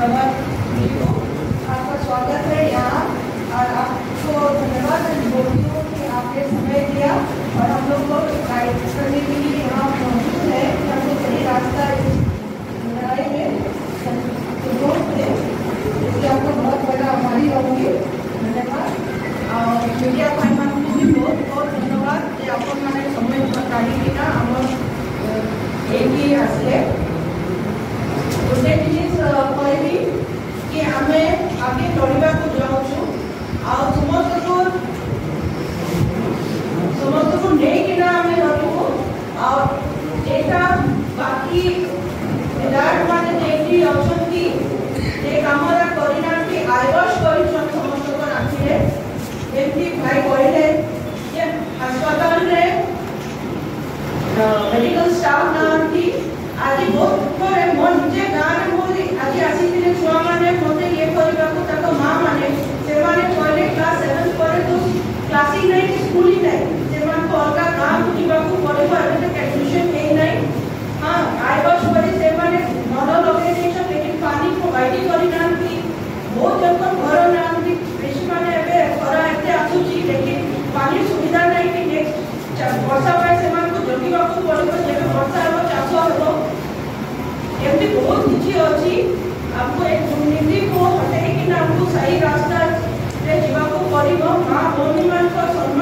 प्रभात जी को आपका स्वागत है यहाँ और आपको धन्यवाद बोलती हूँ कि आपने समय दिया और हम लोग को गाइड करने के लिए यहाँ मौजूद है कि हमको सही रास्ता लड़ाई में दोस्त थे, इसलिए आपको बहुत बड़ा आभारी होंगे। धन्यवाद और मीडिया भाई मान को भी बहुत बहुत धन्यवाद कि आपको मैंने समय बताई कि ना हम एक ही आसले गोटे जिनिस कहबी कि आम आगे लड़वा को जाऊँ समस्त को लेकिन आम लड़ू आटा बाकी विराट मैंने देखी अच्छी कमरा करना आयरस कर समस्त को राखिले जमी भाई कहले अस्पताल मेडिकल स्टाफ ना आज बहुत दुख है मो निजे गाँव में आज आसी छुआ मैंने मत ये करने माँ मैंने कहले क्लास 7 पर तो क्लास ही नहीं स्कूल ही नहीं से अलग गाँव को जावाक पड़ो अभी तक एडमिशन है नहीं। हाँ आयरस कर मन लगे लेकिन पानी प्रोवाइड करना बहुत जन घर ना बेसी मैंने खरा एत आसूची लेकिन पानी सुविधा नहीं कि नेक्स्ट वर्षा से जगवाक पड़ो जब वर्षा हम चाष हम एमती बहुत किसी अच्छी आपको एक दुर्नीति को हटाई कि हमको सही रास्ता जावाक पड़ो माँ भौणी मान सम्मान